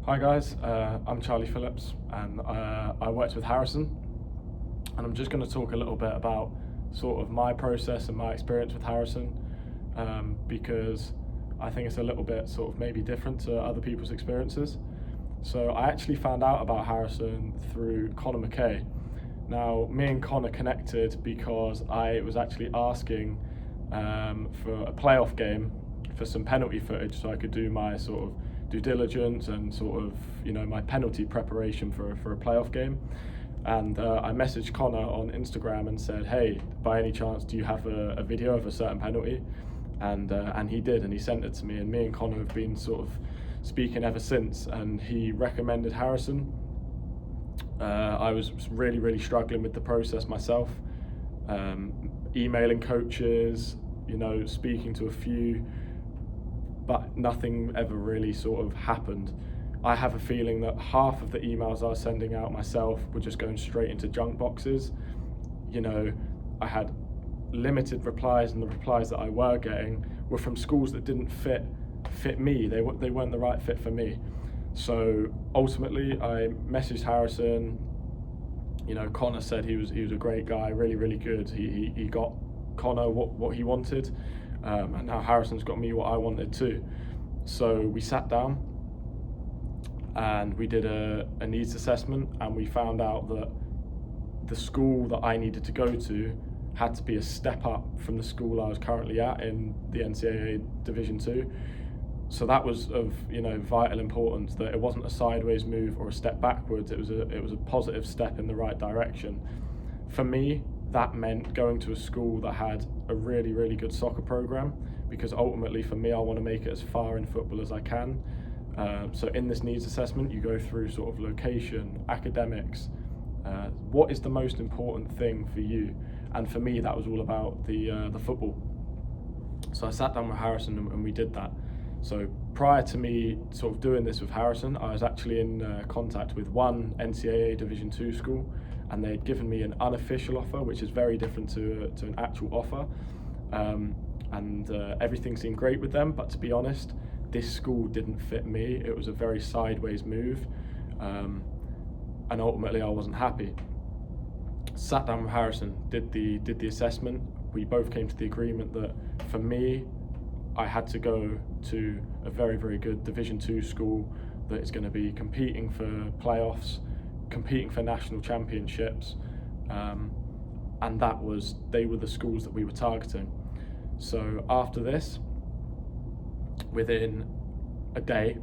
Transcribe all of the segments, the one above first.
Hi guys, I'm Charlie Phillips and I worked with Harrison, and I'm just going to talk a little bit about sort of my process and my experience with Harrison, because I think it's a little bit sort of maybe different to other people's experiences. So I actually found out about Harrison through Connor McKay. Now, me and Connor connected because I was actually asking for a playoff game for some penalty footage so I could do my sort of due diligence and sort of, my penalty preparation for a playoff game. And I messaged Connor on Instagram and said, hey, by any chance, do you have a video of a certain penalty? And he did, and he sent it to me, and me and Connor have been sort of speaking ever since, and he recommended Harrison. I was really, really struggling with the process myself, emailing coaches, speaking to a few, but nothing ever really sort of happened. I have a feeling that half of the emails I was sending out myself were just going straight into junk boxes. I had limited replies, and the replies that I were getting were from schools that didn't fit me. They weren't the right fit for me. So ultimately, I messaged Harrison. Connor said he was a great guy, really, really good. He got Connor what he wanted, and now Harrison's got me what I wanted too. So we sat down and we did a needs assessment, and we found out that the school that I needed to go to had to be a step up from the school I was currently at in the NCAA Division 2. So that was of vital importance, that it wasn't a sideways move or a step backwards. It was a positive step in the right direction. For me, that meant going to a school that had a really, really good soccer program, because ultimately for me, I want to make it as far in football as I can. So in this needs assessment, you go through sort of location, academics, what is the most important thing for you? And for me, that was all about the football. So I sat down with Harrison and we did that. So prior to me sort of doing this with Harrison, I was actually in contact with one NCAA Division 2 school, and they'd given me an unofficial offer, which is very different to an actual offer. And everything seemed great with them, but to be honest, this school didn't fit me. It was a very sideways move, and ultimately I wasn't happy. Sat down with Harrison, did the assessment. We both came to the agreement that for me, I had to go to a very, very good Division 2 school that is going to be competing for playoffs, competing for national championships, and they were the schools that we were targeting. So after this, within a day,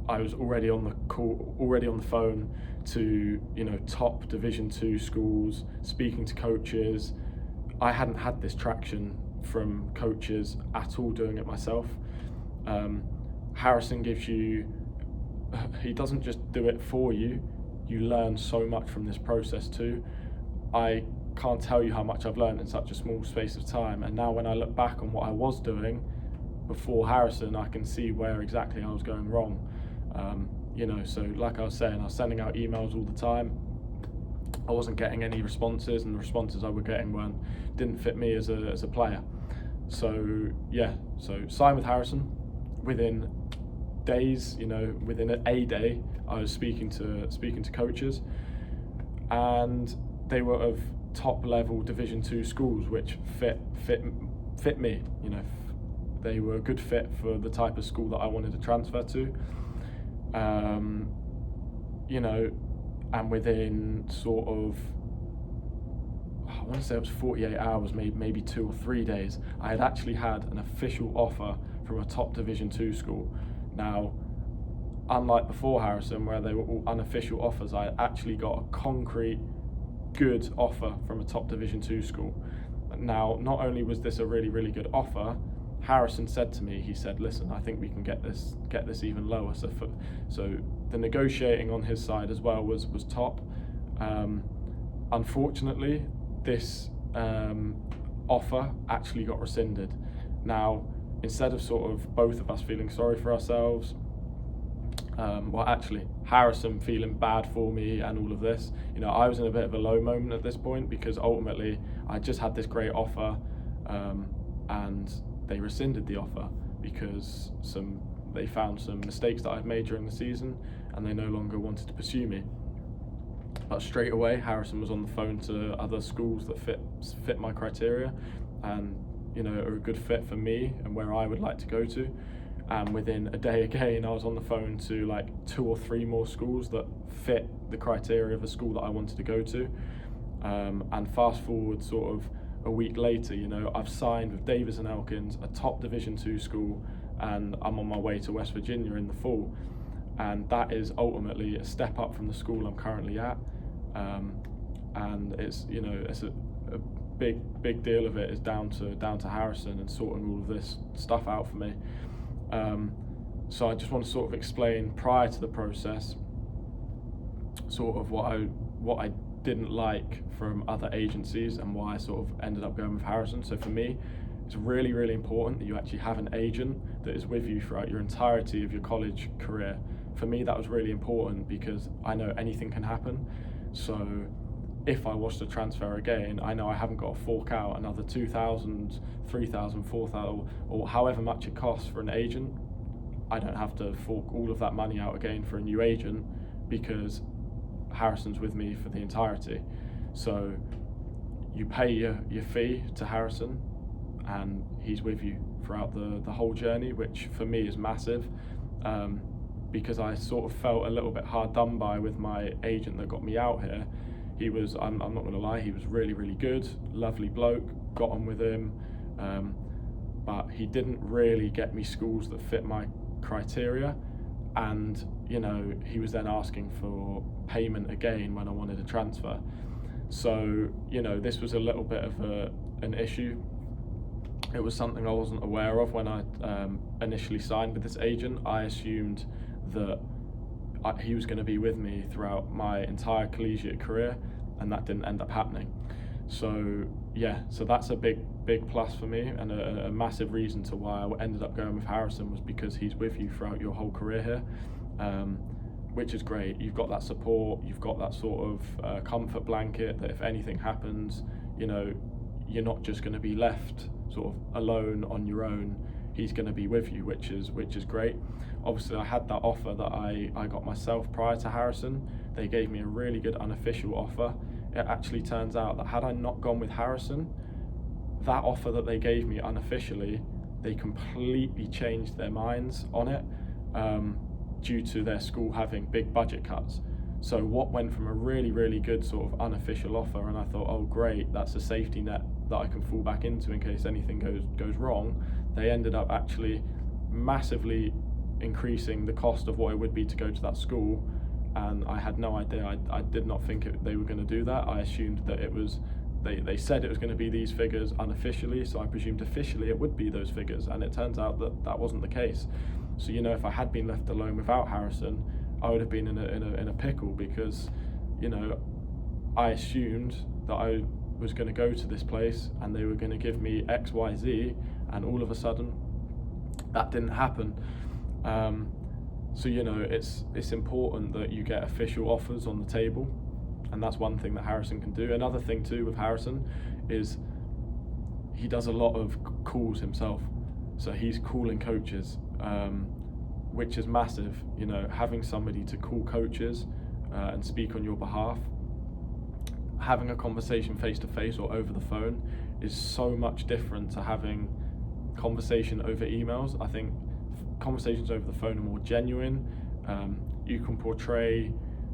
I was already on the phone to top Division 2 schools, speaking to coaches. I hadn't had this traction from coaches at all doing it myself. Harrison he doesn't just do it for you, you learn so much from this process too. I can't tell you how much I've learned in such a small space of time, and now when I look back on what I was doing before Harrison, I can see where exactly I was going wrong. So like I was saying, I was sending out emails all the time. I wasn't getting any responses, and the responses I was getting didn't fit me as a player. So signed with Harrison. Within days, within a day, I was speaking to coaches, and they were of top level Division 2 schools which fit me. They were a good fit for the type of school that I wanted to transfer to. And within sort of, I want to say it was 48 hours, maybe 2 or 3 days, I had actually had an official offer from a top Division 2 school. Now, unlike before Harrison, where they were all unofficial offers, I actually got a concrete, good offer from a top Division 2 school. Now, not only was this a really, really good offer, Harrison said to me, he said, listen, I think we can get this even lower. So the negotiating on his side as well was top. Unfortunately, this offer actually got rescinded. Now, instead of sort of both of us feeling sorry for ourselves, Harrison feeling bad for me and all of this, I was in a bit of a low moment at this point, because ultimately I just had this great offer, and they rescinded the offer because some they found some mistakes that I'd made during the season, and they no longer wanted to pursue me. But straight away, Harrison was on the phone to other schools that fit my criteria, and are a good fit for me and where I would like to go to. And within a day again, I was on the phone to like 2 or 3 more schools that fit the criteria of a school that I wanted to go to. And fast forward sort of a week later, I've signed with Davis and Elkins, a top Division 2 school, and I'm on my way to West Virginia in the fall. And that is ultimately a step up from the school I'm currently at. And it's it's a big deal of it is down to Harrison and sorting all of this stuff out for me. So I just want to sort of explain prior to the process sort of what I didn't like from other agencies and why I sort of ended up going with Harrison. So for me, it's really, really important that you actually have an agent that is with you throughout your entirety of your college career. For me, that was really important because I know anything can happen. So if I was to transfer again, I know I haven't got to fork out another $2,000, $3,000, $4,000, or however much it costs for an agent. I don't have to fork all of that money out again for a new agent because Harrison's with me for the entirety. So you pay your fee to Harrison and he's with you throughout the whole journey, which for me is massive, because I sort of felt a little bit hard done by with my agent that got me out here. He was, I'm not going to lie, he was really, really good, lovely bloke, got on with him, but he didn't really get me schools that fit my criteria. And he was then asking for payment again when I wanted to transfer. So this was a little bit of an issue. It was something I wasn't aware of when I initially signed with this agent. I assumed that he was going to be with me throughout my entire collegiate career, and that didn't end up happening. So that's a big plus for me, and a massive reason to why I ended up going with Harrison was because he's with you throughout your whole career here, which is great. You've got that support, you've got that sort of comfort blanket that if anything happens, you're not just going to be left sort of alone on your own. He's going to be with you, which is great. Obviously, I had that offer that I got myself prior to Harrison. They gave me a really good unofficial offer. It actually turns out that had I not gone with Harrison, that offer that they gave me unofficially, they completely changed their minds on it, due to their school having big budget cuts. So what went from a really, really good sort of unofficial offer, and I thought, oh great, that's a safety net that I can fall back into in case anything goes wrong, they ended up actually massively increasing the cost of what it would be to go to that school. And I had no idea. I did not think they were going to do that. I assumed that it was, they said it was going to be these figures unofficially, so I presumed officially it would be those figures, and it turns out that wasn't the case. So if I had been left alone without Harrison, I would have been in a pickle, because I assumed that I was going to go to this place and they were going to give me X, Y, Z, and all of a sudden that didn't happen. So it's important that you get official offers on the table, and that's one thing that Harrison can do. Another thing too with Harrison is he does a lot of calls himself, so he's calling coaches, which is massive. Having somebody to call coaches and speak on your behalf, having a conversation face to face or over the phone is so much different to having conversation over emails. I think conversations over the phone are more genuine. You can portray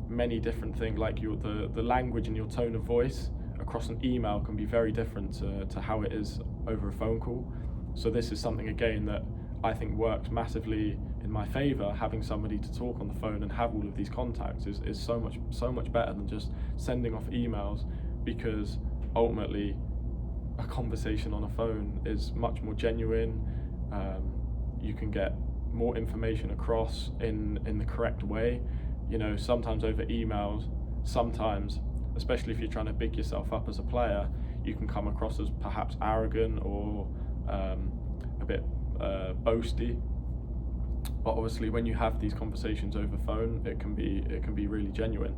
many different things, like the language and your tone of voice across an email can be very different to how it is over a phone call. So this is something again that I think works massively in my favour. Having somebody to talk on the phone and have all of these contacts is so much better than just sending off emails, because ultimately a conversation on a phone is much more genuine. You can get more information across in the correct way. Sometimes over emails, especially if you're trying to big yourself up as a player, you can come across as perhaps arrogant or a bit boasty. But obviously when you have these conversations over phone, it can be really genuine.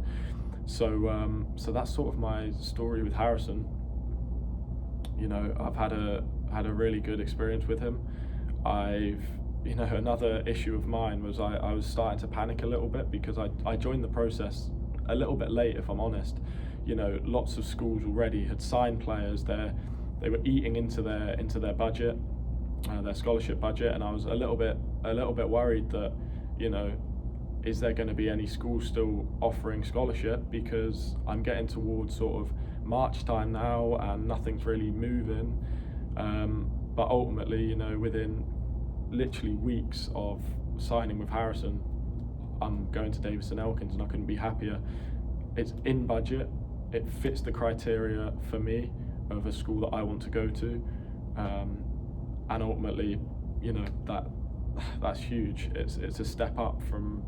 So that's sort of my story with Harrison. I've had a really good experience with him. I've another issue of mine was I was starting to panic a little bit because I joined the process a little bit late, if I'm honest. Lots of schools already had signed players. They were eating into their budget, their scholarship budget, and I was a little bit worried that, is there going to be any schools still offering scholarship, because I'm getting towards sort of March time now and nothing's really moving. But ultimately, within literally weeks of signing with Harrison, I'm going to Davidson Elkins, and I couldn't be happier. It's in budget, it fits the criteria for me of a school that I want to go to, and ultimately, that's huge. It's a step up from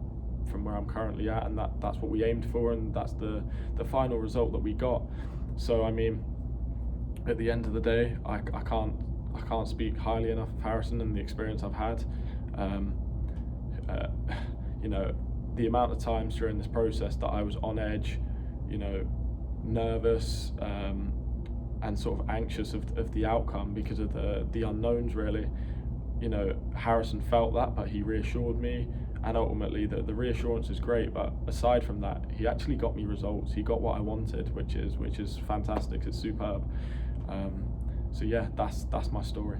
where I'm currently at, and that's what we aimed for, and that's the final result that we got. So I mean, at the end of the day, I can't speak highly enough of Harrison and the experience I've had. The amount of times during this process that I was on edge, nervous, and sort of anxious of the outcome because of the unknowns, really. Harrison felt that, but he reassured me, and ultimately the reassurance is great, but aside from that, he actually got me results. He got what I wanted, which is fantastic. It's superb. So yeah, that's my story.